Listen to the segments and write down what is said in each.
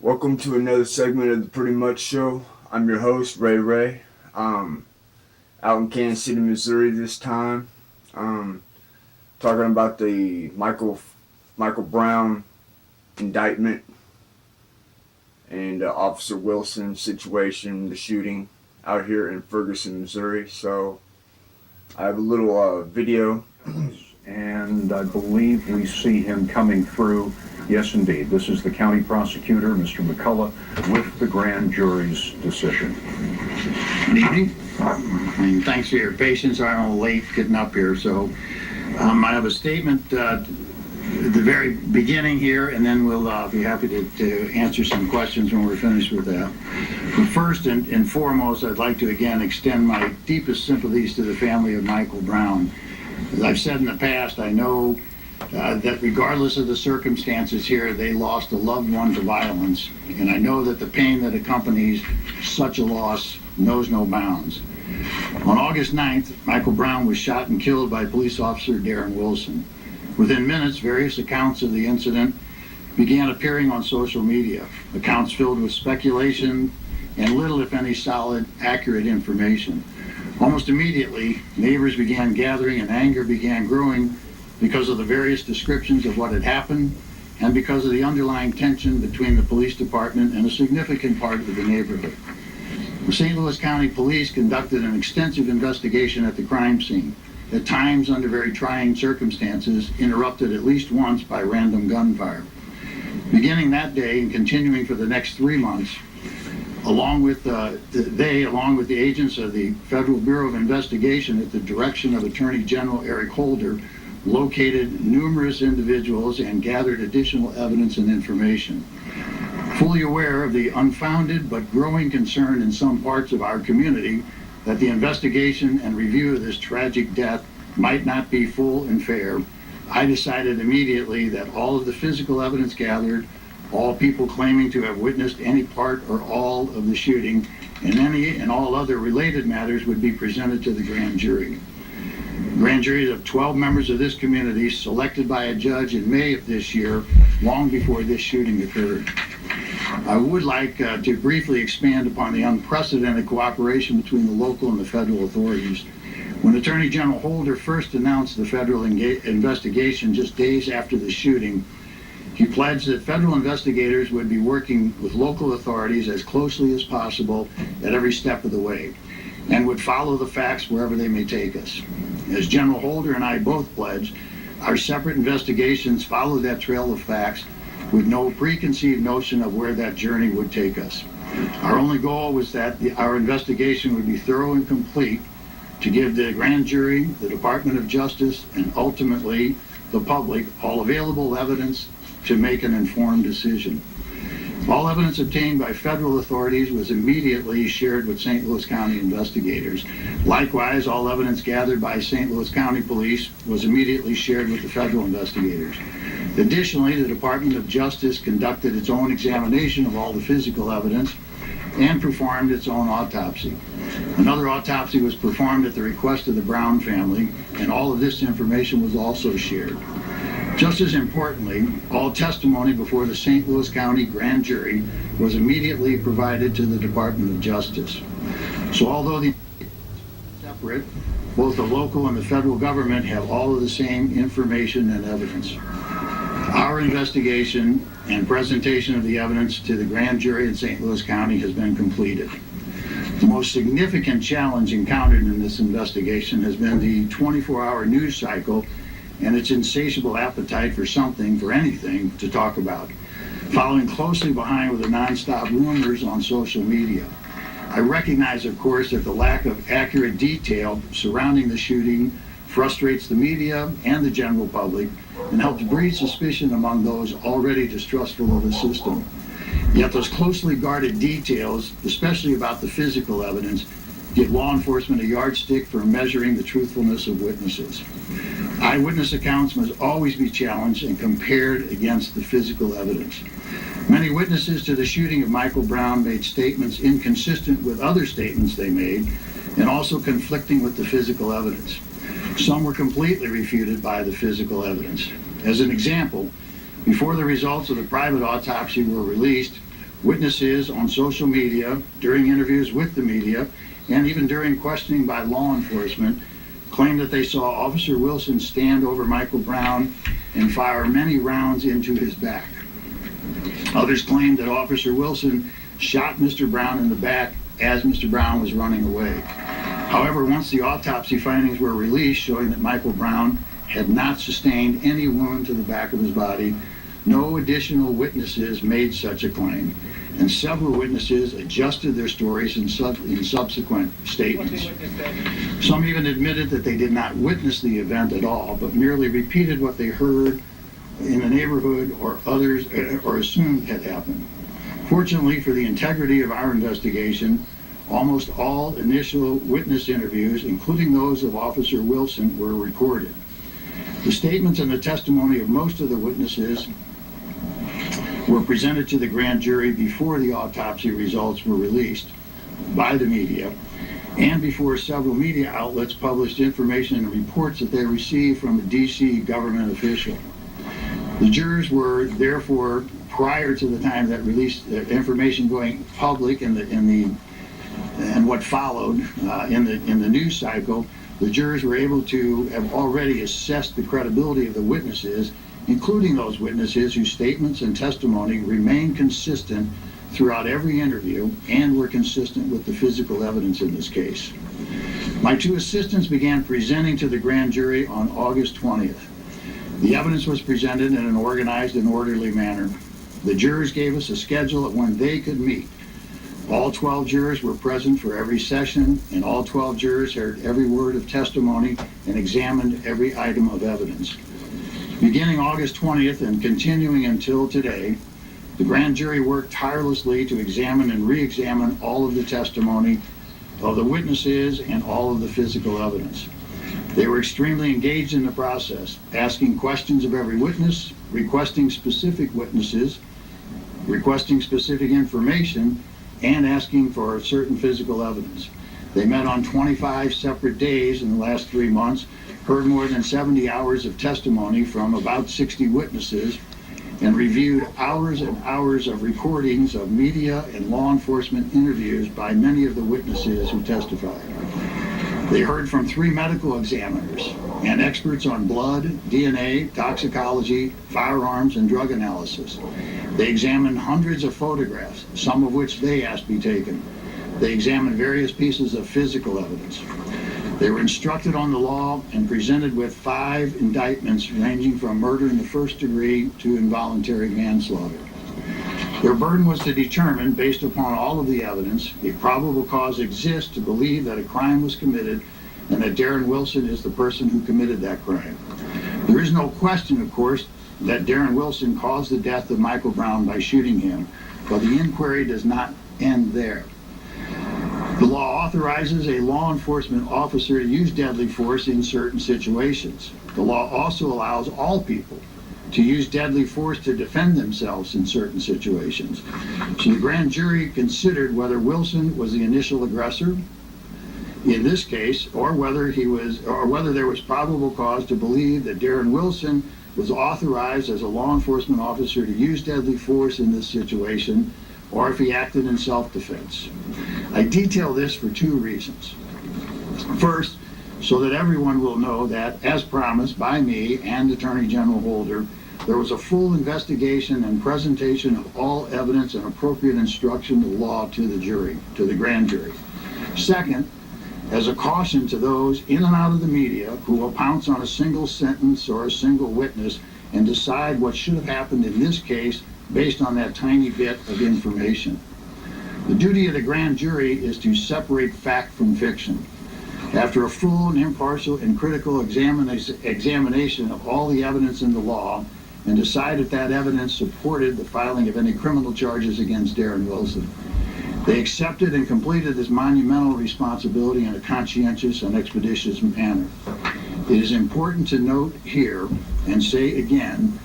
Welcome to another segment of the Pretty Much Show. I'm your host, Ray Ray. Out in Kansas City, Missouri this time. Talking about the Michael Brown indictment and Officer Wilson situation, the shooting out here in Ferguson, Missouri. So I have a little video. And I believe we see him coming through. Yes, indeed. This is the county prosecutor, Mr. McCullough, with the grand jury's decision. Good evening, and thanks for your patience. I'm a little late getting up here, so I have a statement at the very beginning here, and then we'll be happy to answer some questions when we're finished with that. But first and foremost, I'd like to again extend my deepest sympathies to the family of Michael Brown. As I've said in the past, I know that regardless of the circumstances here, they lost a loved one to violence, and I know that the pain that accompanies such a loss knows no bounds. On August 9th, Michael Brown was shot and killed by police officer Darren Wilson. Within minutes, various accounts of the incident began appearing on social media, accounts filled with speculation and little, if any, solid, accurate information. Almost immediately, neighbors began gathering and anger began growing because of the various descriptions of what had happened and because of the underlying tension between the police department and a significant part of the neighborhood. The St. Louis County Police conducted an extensive investigation at the crime scene, at times under very trying circumstances, interrupted at least once by random gunfire. Beginning that day and continuing for the next 3 months, along with the agents of the Federal Bureau of Investigation at the direction of Attorney General Eric Holder, located numerous individuals and gathered additional evidence and information. Fully aware of the unfounded but growing concern in some parts of our community that the investigation and review of this tragic death might not be full and fair, I decided immediately that all of the physical evidence gathered, all people claiming to have witnessed any part or all of the shooting, and any and all other related matters would be presented to the grand jury. Grand juries of 12 members of this community, selected by a judge in May of this year, long before this shooting occurred. I would like to briefly expand upon the unprecedented cooperation between the local and the federal authorities. When Attorney General Holder first announced the federal investigation just days after the shooting, he pledged that federal investigators would be working with local authorities as closely as possible at every step of the way, and would follow the facts wherever they may take us. As General Holder and I both pledged, our separate investigations followed that trail of facts with no preconceived notion of where that journey would take us. Our only goal was that our investigation would be thorough and complete to give the grand jury, the Department of Justice, and ultimately the public all available evidence to make an informed decision. All evidence obtained by federal authorities was immediately shared with St. Louis County investigators. Likewise, all evidence gathered by St. Louis County Police was immediately shared with the federal investigators. Additionally, the Department of Justice conducted its own examination of all the physical evidence and performed its own autopsy. Another autopsy was performed at the request of the Brown family, and all of this information was also shared. Just as importantly, all testimony before the St. Louis County Grand Jury was immediately provided to the Department of Justice. So although the separate, both the local and the federal government have all of the same information and evidence. Our investigation and presentation of the evidence to the grand jury in St. Louis County has been completed. The most significant challenge encountered in this investigation has been the 24-hour news cycle and its insatiable appetite for anything to talk about, following closely behind with the nonstop rumors on social media. I recognize, of course, that the lack of accurate detail surrounding the shooting frustrates the media and the general public and helps breed suspicion among those already distrustful of the system. Yet those closely guarded details, especially about the physical evidence, give law enforcement a yardstick for measuring the truthfulness of witnesses. Eyewitness accounts must always be challenged and compared against the physical evidence. Many witnesses to the shooting of Michael Brown made statements inconsistent with other statements they made and also conflicting with the physical evidence. Some were completely refuted by the physical evidence. As an example, before the results of the private autopsy were released, Witnesses on social media, during interviews with the media, and even during questioning by law enforcement, claimed that they saw Officer Wilson stand over Michael Brown and fire many rounds into his back. Others claimed that Officer Wilson shot Mr. Brown in the back as Mr. Brown was running away. However, once the autopsy findings were released showing that Michael Brown had not sustained any wound to the back of his body, no additional witnesses made such a claim, and several witnesses adjusted their stories in subsequent statements. Some even admitted that they did not witness the event at all, but merely repeated what they heard in the neighborhood or others or assumed had happened. Fortunately for the integrity of our investigation, almost all initial witness interviews, including those of Officer Wilson, were recorded. The statements and the testimony of most of the witnesses were presented to the grand jury before the autopsy results were released by the media and before several media outlets published information and reports that they received from a D.C. government official. The jurors were therefore, prior to the time that released information going public and what followed in the news cycle, the jurors were able to have already assessed the credibility of the witnesses, including those witnesses whose statements and testimony remained consistent throughout every interview and were consistent with the physical evidence in this case. My two assistants began presenting to the grand jury on August 20th. The evidence was presented in an organized and orderly manner. The jurors gave us a schedule of when they could meet. All 12 jurors were present for every session, and all 12 jurors heard every word of testimony and examined every item of evidence. Beginning August 20th and continuing until today, the grand jury worked tirelessly to examine and re-examine all of the testimony of the witnesses and all of the physical evidence. They were extremely engaged in the process, asking questions of every witness, requesting specific witnesses, requesting specific information, and asking for certain physical evidence. They met on 25 separate days in the last 3 months, heard more than 70 hours of testimony from about 60 witnesses, and reviewed hours and hours of recordings of media and law enforcement interviews by many of the witnesses who testified. They heard from 3 medical examiners and experts on blood, DNA, toxicology, firearms, and drug analysis. They examined hundreds of photographs, some of which they asked be taken. They examined various pieces of physical evidence. They were instructed on the law and presented with 5 indictments ranging from murder in the first degree to involuntary manslaughter. Their burden was to determine, based upon all of the evidence, if probable cause exists to believe that a crime was committed and that Darren Wilson is the person who committed that crime. There is no question, of course, that Darren Wilson caused the death of Michael Brown by shooting him, but the inquiry does not end there. The law authorizes a law enforcement officer to use deadly force in certain situations. The law also allows all people to use deadly force to defend themselves in certain situations. So the grand jury considered whether Wilson was the initial aggressor in this case, or whether there was probable cause to believe that Darren Wilson was authorized as a law enforcement officer to use deadly force in this situation, or if he acted in self-defense. I detail this for 2 reasons. First, so that everyone will know that, as promised by me and Attorney General Holder, there was a full investigation and presentation of all evidence and appropriate instruction of the law to the jury, to the grand jury. Second, as a caution to those in and out of the media who will pounce on a single sentence or a single witness and decide what should have happened in this case based on that tiny bit of information. The duty of the grand jury is to separate fact from fiction. After a full and impartial and critical examination of all the evidence in the law, and decide if that evidence supported the filing of any criminal charges against Darren Wilson. They accepted and completed this monumental responsibility in a conscientious and expeditious manner. It is important to note here, and say again,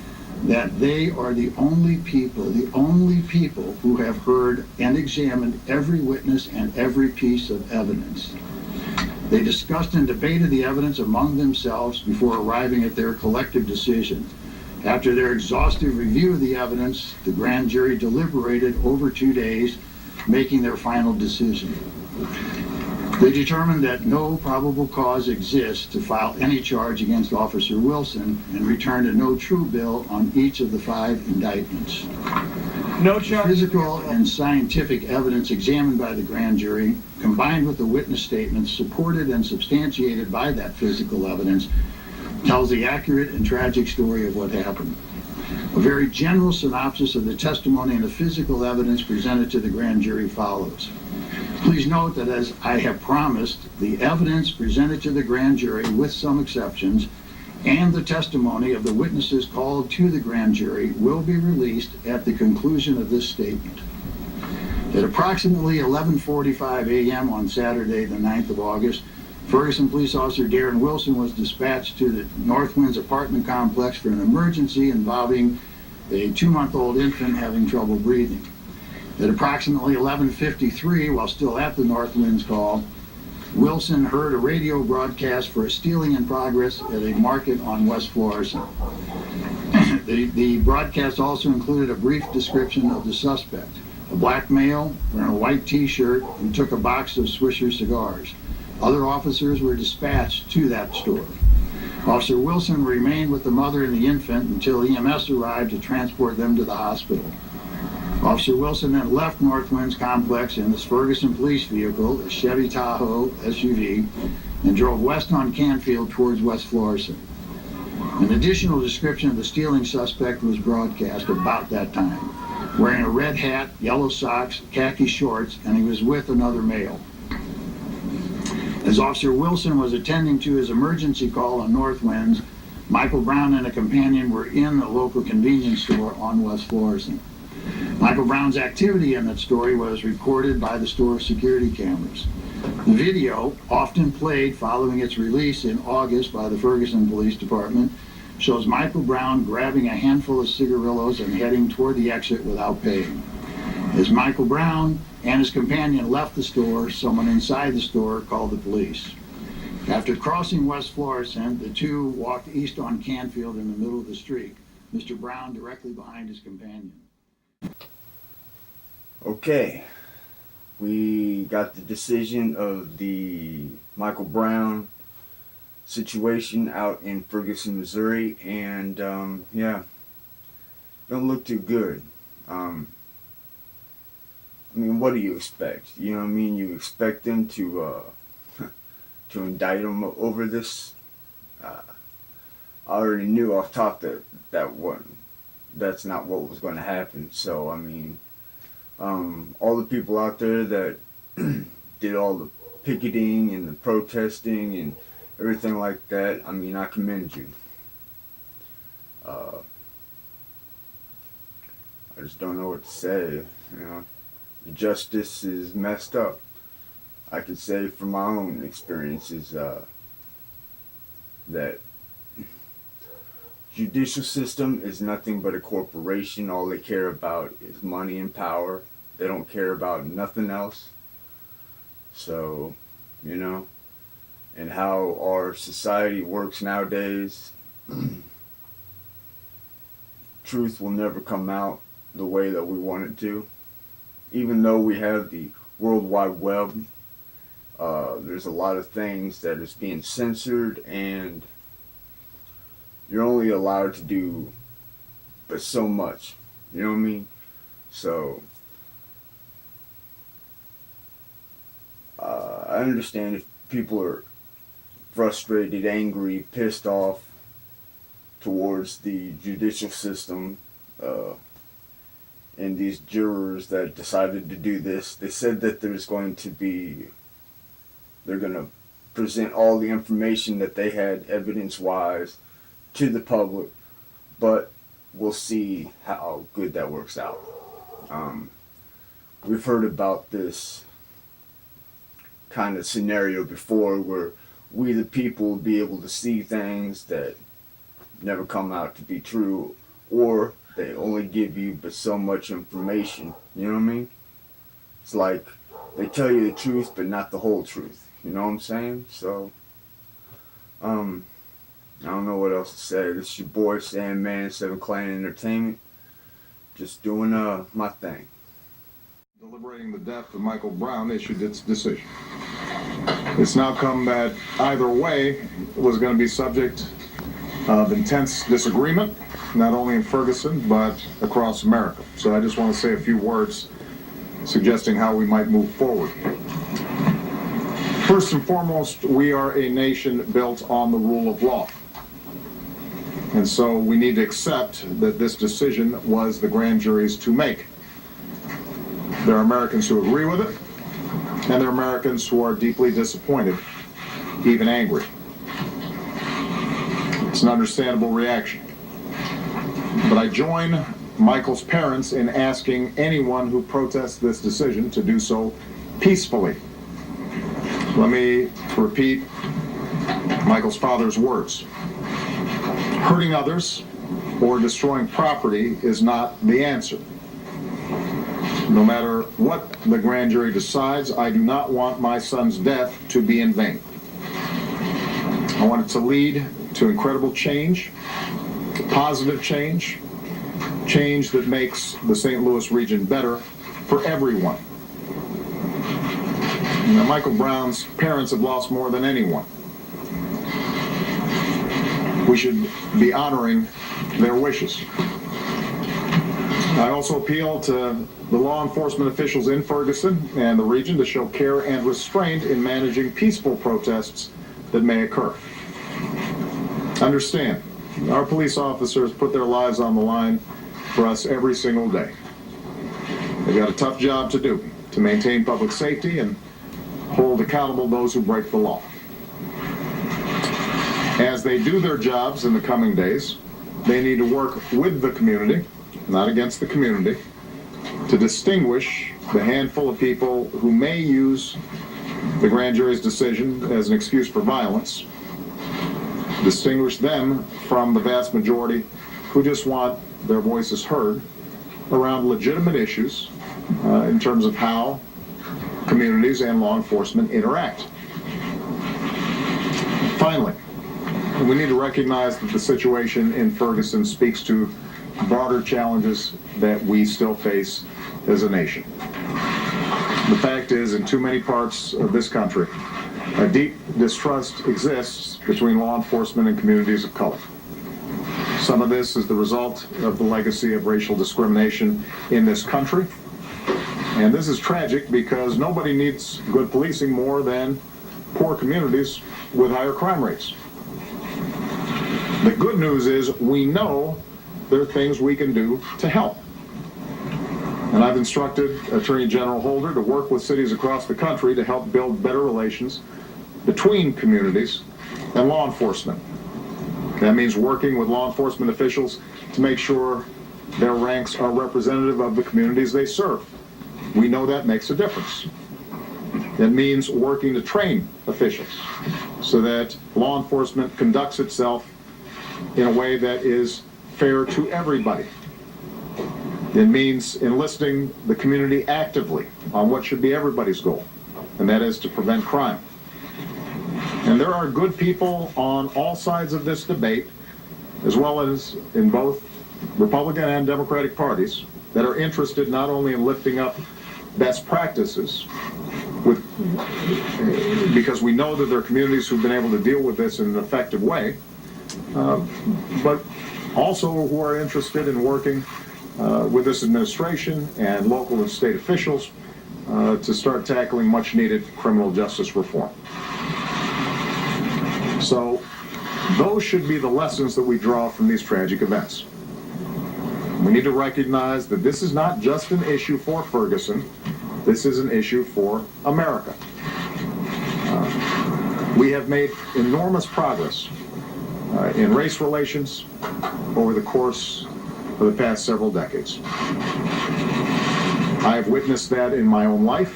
that they are the only people who have heard and examined every witness and every piece of evidence. They discussed and debated the evidence among themselves before arriving at their collective decision. After their exhaustive review of the evidence, the grand jury deliberated over 2 days, making their final decision. They determined that no probable cause exists to file any charge against Officer Wilson and returned a no true bill on each of the 5 indictments. No charge. Physical and scientific evidence examined by the grand jury, combined with the witness statements supported and substantiated by that physical evidence, tells the accurate and tragic story of what happened. A very general synopsis of the testimony and the physical evidence presented to the grand jury follows. Please note that, as I have promised, the evidence presented to the grand jury, with some exceptions, and the testimony of the witnesses called to the grand jury will be released at the conclusion of this statement. At approximately 11:45 a.m. on Saturday, the 9th of August, Ferguson Police Officer Darren Wilson was dispatched to the Northwinds apartment complex for an emergency involving a 2-month-old infant having trouble breathing. At approximately 11:53, while still at the Northwinds call, Wilson heard a radio broadcast for a stealing in progress at a market on West Florissant. The broadcast also included a brief description of the suspect, a black male wearing a white t-shirt who took a box of Swisher cigars. Other officers were dispatched to that store. Officer Wilson remained with the mother and the infant until EMS arrived to transport them to the hospital. Officer Wilson then left Northwinds complex in his Ferguson police vehicle, a Chevy Tahoe SUV, and drove west on Canfield towards West Florissant. An additional description of the stealing suspect was broadcast about that time, wearing a red hat, yellow socks, khaki shorts, and he was with another male. As Officer Wilson was attending to his emergency call on Northwinds, Michael Brown and a companion were in a local convenience store on West Florissant. Michael Brown's activity in that story was recorded by the store's security cameras. The video, often played following its release in August by the Ferguson Police Department, shows Michael Brown grabbing a handful of cigarillos and heading toward the exit without paying. As Michael Brown and his companion left the store, someone inside the store called the police. After crossing West Florissant, the two walked east on Canfield in the middle of the street, Mr. Brown directly behind his companion. Okay, we got the decision of the Michael Brown situation out in Ferguson, Missouri, and yeah, don't look too good. I mean, what do you expect? You know what I mean? You expect them to indict him over this? I already knew off top that's not what was going to happen. So I mean, all the people out there that did all the picketing and the protesting and everything like that, I mean, I commend you. I just don't know what to say, you know. Justice is messed up. I can say from my own experiences that judicial system is nothing but a corporation. All they care about is money and power. They don't care about nothing else. So, you know, and how our society works nowadays, truth will never come out the way that we want it to. Even though we have the World Wide Web, there's a lot of things that is being censored, and you're only allowed to do but so much. You know what I mean? So, I understand if people are frustrated, angry, pissed off towards the judicial system, and these jurors that decided to do this. They said that they're going to present all the information that they had evidence-wise to the public, but we'll see how good that works out. We've heard about this kind of scenario before where we the people will be able to see things that never come out to be true, or they only give you but so much information. You know what I mean? It's like they tell you the truth but not the whole truth. You know what I'm saying? So, I don't know what else to say. This is your boy Sandman, 7 Clan Entertainment. Just doing my thing. Deliberating the death of Michael Brown issued its decision. It's now come that either way was going to be subject of intense disagreement, not only in Ferguson, but across America. So I just want to say a few words suggesting how we might move forward. First and foremost, we are a nation built on the rule of law. And so we need to accept that this decision was the grand jury's to make. There are Americans who agree with it, and there are Americans who are deeply disappointed, even angry. It's an understandable reaction. But I join Michael's parents in asking anyone who protests this decision to do so peacefully. Let me repeat Michael's father's words. Hurting others or destroying property is not the answer. No matter what the grand jury decides, I do not want my son's death to be in vain. I want it to lead to incredible change, positive change, change that makes the St. Louis region better for everyone. Now, Michael Brown's parents have lost more than anyone. We should be honoring their wishes. I also appeal to the law enforcement officials in Ferguson and the region to show care and restraint in managing peaceful protests that may occur. Understand, our police officers put their lives on the line for us every single day. They've got a tough job to do, to maintain public safety and hold accountable those who break the law. As they do their jobs in the coming days, they need to work with the community, not against the community, to distinguish the handful of people who may use the grand jury's decision as an excuse for violence, distinguish them from the vast majority who just want their voices heard around legitimate issues in terms of how communities and law enforcement interact. Finally, we need to recognize that the situation in Ferguson speaks to broader challenges that we still face as a nation. The fact is, in too many parts of this country, a deep distrust exists between law enforcement and communities of color. Some of this is the result of the legacy of racial discrimination in this country. And this is tragic because nobody needs good policing more than poor communities with higher crime rates. The good news is we know there are things we can do to help. And I've instructed Attorney General Holder to work with cities across the country to help build better relations between communities and law enforcement. That means working with law enforcement officials to make sure their ranks are representative of the communities they serve. We know that makes a difference. It means working to train officials so that law enforcement conducts itself in a way that is fair to everybody. It means enlisting the community actively on what should be everybody's goal, and that is to prevent crime. And there are good people on all sides of this debate, as well as in both Republican and Democratic parties, that are interested not only in lifting up best practices, because we know that there are communities who've been able to deal with this in an effective way, but also who are interested in working with this administration and local and state officials to start tackling much needed criminal justice reform. So those should be the lessons that we draw from these tragic events. We need to recognize that this is not just an issue for Ferguson, this is an issue for America. We have made enormous progress in race relations over the course of the past several decades. I have witnessed that in my own life,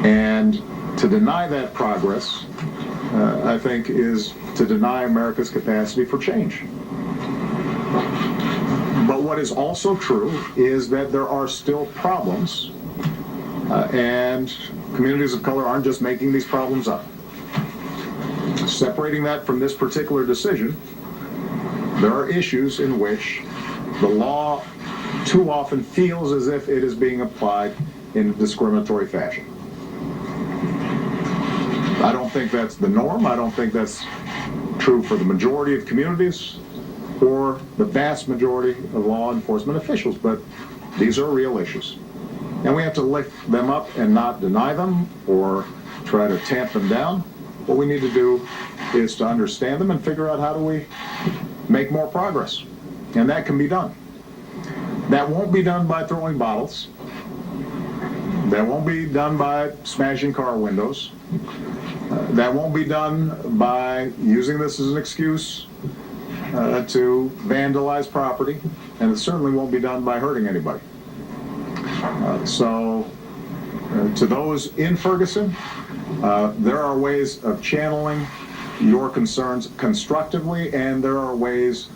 and to deny that progress, I think, is to deny America's capacity for change. But what is also true is that there are still problems, and communities of color aren't just making these problems up. separating that from this particular decision, there are issues in which the law too often feels as if it is being applied in a discriminatory fashion. I don't think that's the norm. I don't think that's true for the majority of communities or the vast majority of law enforcement officials, but these are real issues. And we have to lift them up and not deny them or try to tamp them down. What we need to do is to understand them and figure out how do we make more progress. And that can be done. That won't be done by throwing bottles. That won't be done by smashing car windows. That won't be done by using this as an excuse to vandalize property, and it certainly won't be done by hurting anybody. So, to those in Ferguson, there are ways of channeling your concerns constructively, and there are ways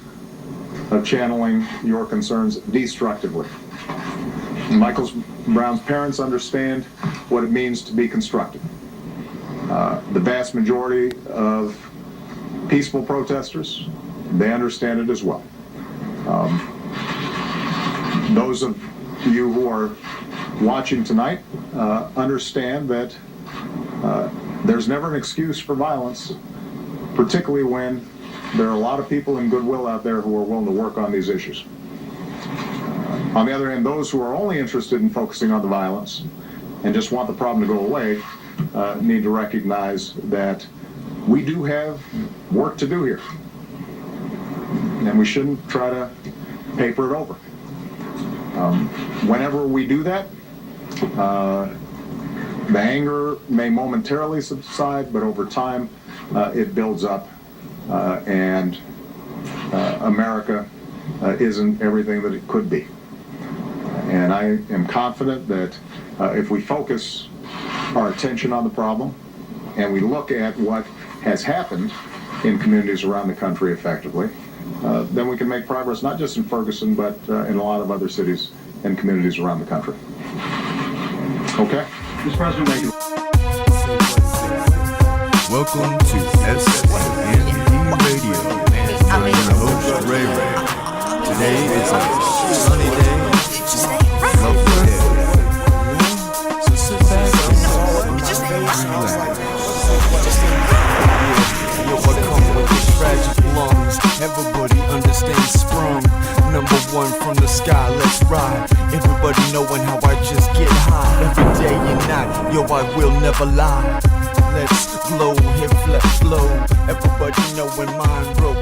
of channeling your concerns destructively. Michael Brown's parents understand what it means to be constructive. The vast majority of peaceful protesters, they understand it as well. Those of you who are watching tonight understand that there's never an excuse for violence, particularly when there are a lot of people in goodwill out there who are willing to work on these issues. On the other hand, those who are only interested in focusing on the violence and just want the problem to go away need to recognize that we do have work to do here. And we shouldn't try to paper it over. Whenever we do that, the anger may momentarily subside, but over time it builds up, and America isn't everything that it could be. And I am confident that if we focus our attention on the problem and we look at what has happened in communities around the country effectively, then we can make progress not just in Ferguson, but in a lot of other cities and communities around the country. Okay? Mr. President, thank you. Welcome to SND Radio. I'm your host, Ray Ray. Today is a sunny day. Lovely day. So sit back and relax. Yo, I come with the tragic lungs. Everybody understands sprung. Number one from the sky, let's ride. Everybody knowing how I just get high. Every day and night, yo, I will never lie. Let's glow, hip, flex, flow. Everybody knowing mind roll.